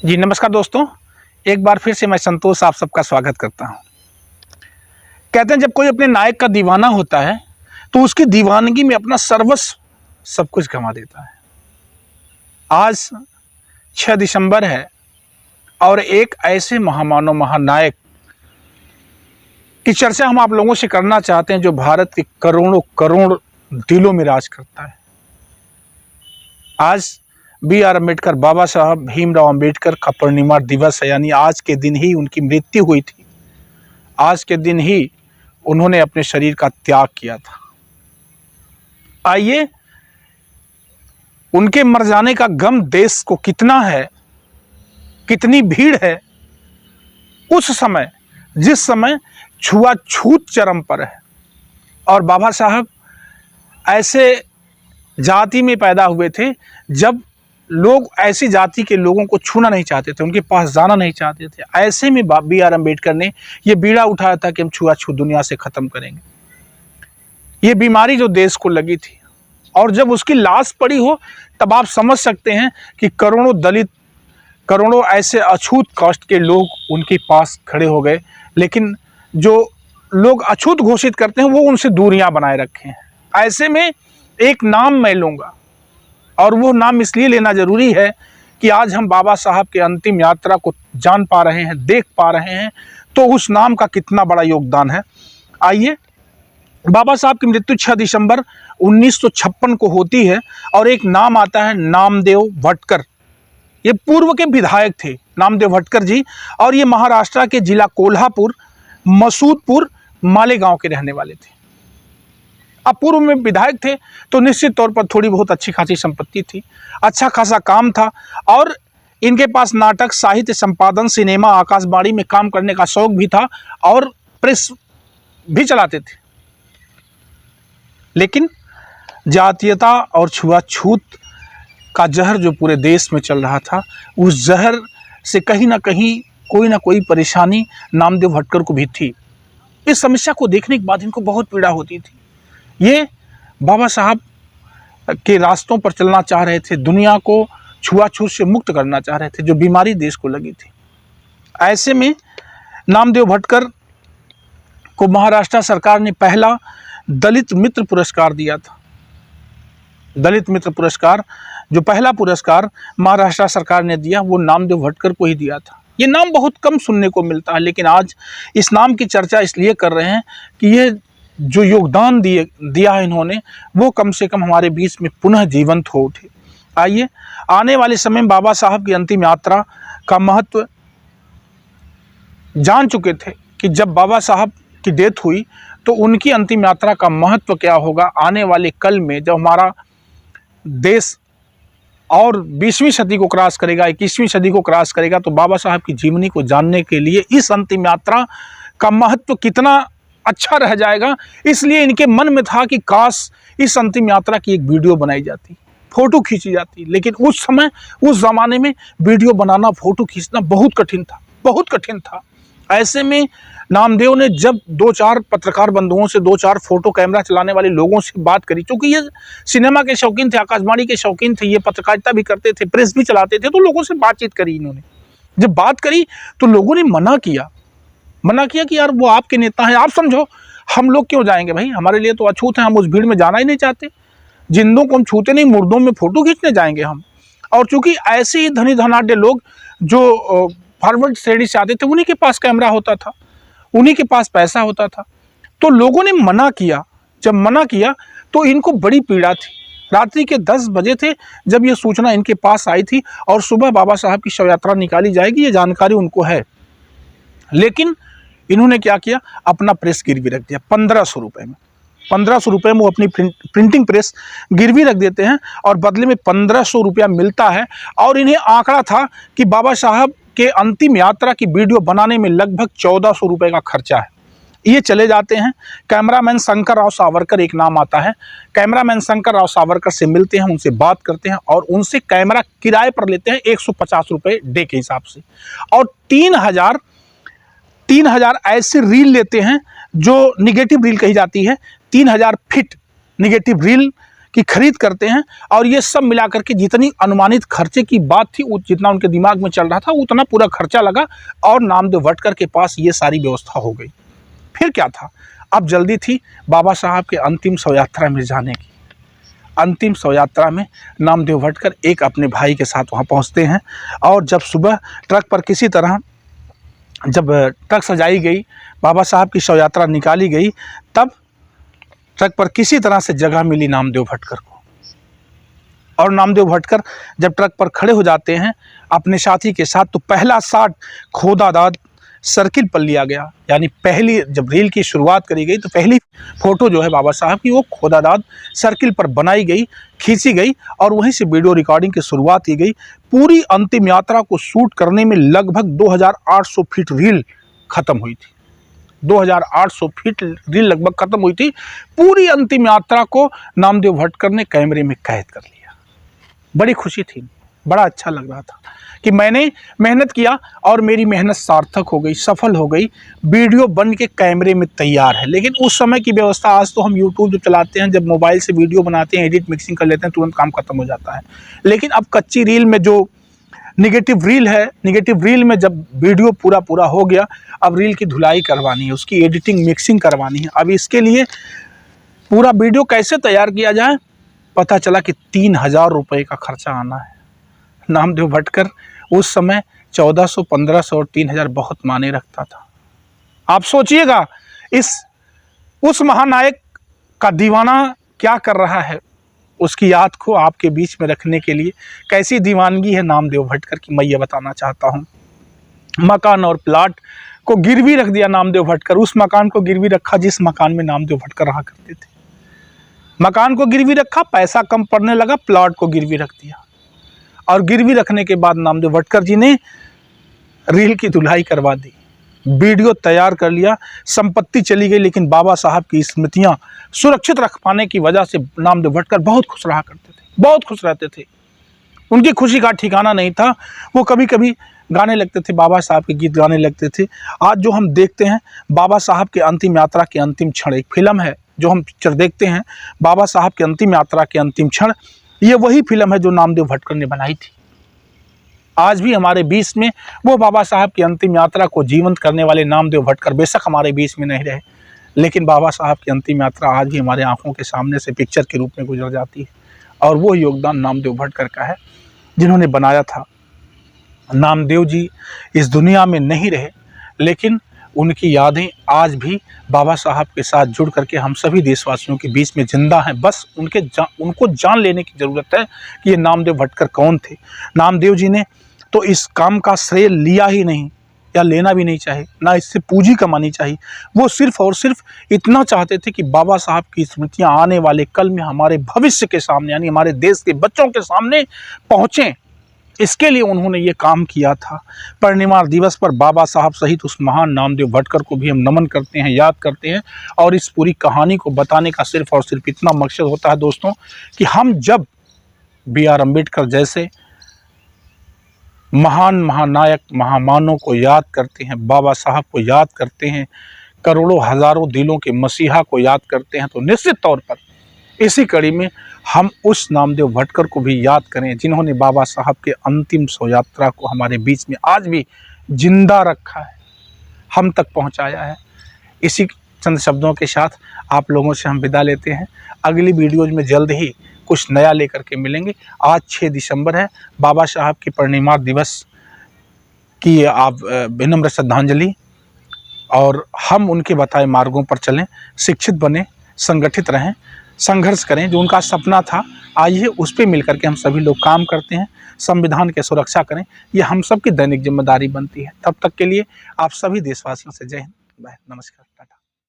जी नमस्कार दोस्तों, एक बार फिर से मैं संतोष आप सबका स्वागत करता हूं। कहते हैं जब कोई अपने नायक का दीवाना होता है तो उसकी दीवानगी में अपना सर्वस्व सब कुछ गंवा देता है। आज 6 दिसंबर है और एक ऐसे महामानव महानायक की चर्चा हम आप लोगों से करना चाहते हैं जो भारत के करोड़ों करोड़ दिलों में राज करता है। आज B.R. अम्बेडकर, बाबा साहब भीमराव अम्बेडकर का परिनिर्वाण दिवस है, यानी आज के दिन ही उनकी मृत्यु हुई थी। आज के दिन ही उन्होंने अपने शरीर का त्याग किया था। आइए, उनके मर जाने का गम देश को कितना है, कितनी भीड़ है उस समय, जिस समय छुआछूत चरम पर है। और बाबा साहब ऐसे जाति में पैदा हुए थे जब लोग ऐसी जाति के लोगों को छूना नहीं चाहते थे, उनके पास जाना नहीं चाहते थे। ऐसे में B.R. अम्बेडकर ने यह बीड़ा उठाया था कि हम छुआछूत दुनिया से खत्म करेंगे। ये बीमारी जो देश को लगी थी और जब उसकी लाश पड़ी हो तब आप समझ सकते हैं कि करोड़ों दलित, करोड़ों ऐसे अछूत कास्ट के लोग उनके पास खड़े हो गए। लेकिन जो लोग अछूत घोषित करते हैं वो उनसे दूरियां बनाए रखे हैं। ऐसे में एक नाम मैं लूँगा और वो नाम इसलिए लेना ज़रूरी है कि आज हम बाबा साहब के अंतिम यात्रा को जान पा रहे हैं, देख पा रहे हैं, तो उस नाम का कितना बड़ा योगदान है। आइए, बाबा साहब की मृत्यु 6 दिसंबर 1956 को होती है और एक नाम आता है नामदेव भटकर। ये पूर्व के विधायक थे नामदेव भटकर जी, और ये महाराष्ट्र के जिला कोल्हापुर मसूदपुर मालेगांव के रहने वाले थे। अब पूर्व में विधायक थे तो निश्चित तौर पर थोड़ी बहुत अच्छी खासी संपत्ति थी, अच्छा खासा काम था और इनके पास नाटक, साहित्य संपादन, सिनेमा, आकाशवाणी में काम करने का शौक भी था और प्रेस भी चलाते थे। लेकिन जातीयता और छुआछूत का जहर जो पूरे देश में चल रहा था, उस जहर से कहीं ना कोई परेशानी नामदेव भटकर को भी थी। इस समस्या को देखने के बाद इनको बहुत पीड़ा होती थी। ये बाबा साहब के रास्तों पर चलना चाह रहे थे, दुनिया को छुआछूत से मुक्त करना चाह रहे थे, जो बीमारी देश को लगी थी। ऐसे में नामदेव भटकर को महाराष्ट्र सरकार ने पहला दलित मित्र पुरस्कार दिया था। दलित मित्र पुरस्कार, जो पहला पुरस्कार महाराष्ट्र सरकार ने दिया, वो नामदेव भटकर को ही दिया था। ये नाम बहुत कम सुनने को मिलता है, लेकिन आज इस नाम की चर्चा इसलिए कर रहे हैं कि ये जो योगदान दिया है इन्होंने, वो कम से कम हमारे बीच में पुनः जीवंत हो उठे। आइए, आने वाले समय में बाबा साहब की अंतिम यात्रा का महत्व जान चुके थे कि जब बाबा साहब की डेथ हुई तो उनकी अंतिम यात्रा का महत्व क्या होगा। आने वाले कल में जब हमारा देश और 20वीं सदी को क्रॉस करेगा, 21वीं सदी को क्रॉस करेगा, तो बाबा साहब की जीवनी को जानने के लिए इस अंतिम यात्रा का महत्व कितना अच्छा रह जाएगा। इसलिए इनके मन में था कि काश इस अंतिम यात्रा की एक वीडियो बनाई जाती, फोटो खींची जाती। लेकिन उस समय, उस ज़माने में वीडियो बनाना, फोटो खींचना बहुत कठिन था, बहुत कठिन था। ऐसे में नामदेव ने जब 2-4 पत्रकार बंधुओं से, 2-4 फोटो कैमरा चलाने वाले लोगों से बात करी, क्योंकि ये सिनेमा के शौकीन थे, आकाशवाणी के शौकीन थे, ये पत्रकारिता भी करते थे, प्रेस भी चलाते थे, तो लोगों से बातचीत करी इन्होंने। जब बात करी तो लोगों ने मना किया कि यार वो आपके नेता हैं, आप समझो, हम लोग क्यों जाएंगे भाई, हमारे लिए तो अछूत है, हम उस भीड़ में जाना ही नहीं चाहते, जिंदों को हम छूते नहीं, मुर्दों में फोटो खींचने जाएंगे हम। और चूंकि ऐसे ही धनी धनाढ़ लोग जो फॉरवर्ड श्रेणी से आते थे, उन्हीं के पास कैमरा होता था, उन्हीं के पास पैसा होता था, तो लोगों ने मना किया। जब मना किया तो इनको बड़ी पीड़ा थी। रात्रि के 10 बजे थे जब ये सूचना इनके पास आई थी और सुबह बाबा साहब की शव यात्रा निकाली जाएगी, ये जानकारी उनको है। लेकिन इन्होंने क्या किया, अपना प्रेस गिरवी रख दिया 1500 रुपये में। 1500 रुपये में वो अपनी प्रिंटिंग प्रेस गिरवी रख देते हैं और बदले में 1500 रुपया मिलता है। और इन्हें आंकड़ा था कि बाबा साहब के अंतिम यात्रा की वीडियो बनाने में लगभग 1400 रुपये का खर्चा है। ये चले जाते हैं। कैमरामैन शंकर राव सावरकर एक नाम आता है। कैमरामैन शंकर राव सावरकर से मिलते हैं, उनसे बात करते हैं और उनसे कैमरा किराए पर लेते हैं 150 रुपये डे के हिसाब से। और 3000 ऐसे रील लेते हैं जो निगेटिव रील कही जाती है। 3000 फीट निगेटिव रील की खरीद करते हैं और ये सब मिलाकर के जितनी अनुमानित खर्चे की बात थी, जितना उनके दिमाग में चल रहा था उतना पूरा खर्चा लगा और नामदेव भटकर के पास ये सारी व्यवस्था हो गई। फिर क्या था, अब जल्दी थी बाबा साहब के अंतिम शव यात्रा में जाने की। अंतिम शव यात्रा में नामदेव भटकर एक अपने भाई के साथ वहाँ पहुँचते हैं और जब सुबह ट्रक पर किसी तरह जब ट्रक सजाई गई, बाबा साहब की शव यात्रा निकाली गई, तब ट्रक पर किसी तरह से जगह मिली नामदेव भटकर को। और नामदेव भटकर जब ट्रक पर खड़े हो जाते हैं अपने साथी के साथ, तो पहला शॉट खोदादाद सर्किल पर लिया गया। यानी पहली जब रील की शुरुआत करी गई तो पहली फ़ोटो जो है बाबा साहब की वो खोदादाद सर्किल पर बनाई गई, खींची गई और वहीं से वीडियो रिकॉर्डिंग की शुरुआत की गई। पूरी अंतिम यात्रा को शूट करने में लगभग 2800 फीट रील ख़त्म हुई थी। 2800 फीट रील लगभग ख़त्म हुई थी। पूरी अंतिम यात्रा को नामदेव भटकर ने कैमरे में कैद कर लिया। बड़ी खुशी थी, बड़ा अच्छा लग रहा था कि मैंने मेहनत किया और मेरी मेहनत सार्थक हो गई, सफल हो गई। वीडियो बन के कैमरे में तैयार है। लेकिन उस समय की व्यवस्था, आज तो हम यूट्यूब जो चलाते हैं, जब मोबाइल से वीडियो बनाते हैं, एडिट मिक्सिंग कर लेते हैं, तुरंत काम खत्म हो जाता है। लेकिन अब कच्ची रील में जो निगेटिव रील है, निगेटिव रील में जब वीडियो पूरा हो गया, अब रील की धुलाई करवानी है, उसकी एडिटिंग मिक्सिंग करवानी है। अब इसके लिए पूरा वीडियो कैसे तैयार किया जाए, पता चला कि 3000 रुपये का खर्चा आना है। नामदेव भटकर उस समय 1400, 1500 और 3000 बहुत माने रखता था। आप सोचिएगा उस महानायक का दीवाना क्या कर रहा है। उसकी याद को आपके बीच में रखने के लिए कैसी दीवानगी है नामदेव भटकर की, मैं ये बताना चाहता हूँ। मकान और प्लाट को गिरवी रख दिया नामदेव भटकर। उस मकान को गिरवी रखा जिस मकान में नामदेव भटकर रहा करते थे। मकान को गिरवी रखा, पैसा कम पड़ने लगा, प्लाट को गिरवी रख दिया। और गिरवी रखने के बाद नामदेव भटकर जी ने रील की धुलाई करवा दी, वीडियो तैयार कर लिया, संपत्ति चली गई, लेकिन बाबा साहब की स्मृतियां सुरक्षित रख पाने की वजह से नामदेव भटकर बहुत खुश रहा करते थे, बहुत खुश रहते थे। उनकी खुशी का ठिकाना नहीं था। वो कभी कभी गाने लगते थे, बाबा साहब के गीत गाने लगते थे। आज जो हम देखते हैं बाबा साहब के अंतिम यात्रा के अंतिम क्षण, एक फिल्म है जो हम पिक्चर देखते हैं, बाबा साहब के अंतिम यात्रा के अंतिम क्षण, ये वही फिल्म है जो नामदेव भटकर ने बनाई थी। आज भी हमारे बीच में वो बाबा साहब की अंतिम यात्रा को जीवंत करने वाले नामदेव भटकर बेशक हमारे बीच में नहीं रहे, लेकिन बाबा साहब की अंतिम यात्रा आज भी हमारे आंखों के सामने से पिक्चर के रूप में गुजर जाती है। और वो योगदान नामदेव भटकर का है जिन्होंने बनाया था। नामदेव जी इस दुनिया में नहीं रहे, लेकिन उनकी यादें आज भी बाबा साहब के साथ जुड़ करके हम सभी देशवासियों के बीच में जिंदा हैं। बस उनको जान लेने की ज़रूरत है कि ये नामदेव भटकर कौन थे। नामदेव जी ने तो इस काम का श्रेय लिया ही नहीं, या लेना भी नहीं चाहिए, ना इससे पूंजी कमानी चाहिए। वो सिर्फ और सिर्फ इतना चाहते थे कि बाबा साहब की स्मृतियाँ आने वाले कल में हमारे भविष्य के सामने, यानी हमारे देश के बच्चों के सामने पहुँचें। इसके लिए उन्होंने ये काम किया था। परिनिर्वाण दिवस पर बाबा साहब सहित उस महान नामदेव भटकर को भी हम नमन करते हैं, याद करते हैं। और इस पूरी कहानी को बताने का सिर्फ और सिर्फ इतना मकसद होता है दोस्तों कि हम जब B.R. अम्बेडकर जैसे महान महानायक महामानव को याद करते हैं, बाबा साहब को याद करते हैं, करोड़ों हजारों दिलों के मसीहा को याद करते हैं, तो निश्चित तौर पर इसी कड़ी में हम उस नामदेव भटकर को भी याद करें जिन्होंने बाबा साहब के अंतिम शव यात्रा को हमारे बीच में आज भी जिंदा रखा है, हम तक पहुंचाया है। इसी चंद शब्दों के साथ आप लोगों से हम विदा लेते हैं। अगली वीडियोज में जल्द ही कुछ नया लेकर के मिलेंगे। आज 6 दिसंबर है, बाबा साहब के परिनिर्वाण दिवस की आप विनम्र श्रद्धांजलि, और हम उनके बताए मार्गों पर चलें, शिक्षित बने, संगठित रहें, संघर्ष करें। जो उनका सपना था, आइए उस पर मिलकर के हम सभी लोग काम करते हैं, संविधान की सुरक्षा करें। ये हम सबकी दैनिक जिम्मेदारी बनती है। तब तक के लिए आप सभी देशवासियों से जय हिंद, नमस्कार, टाटा।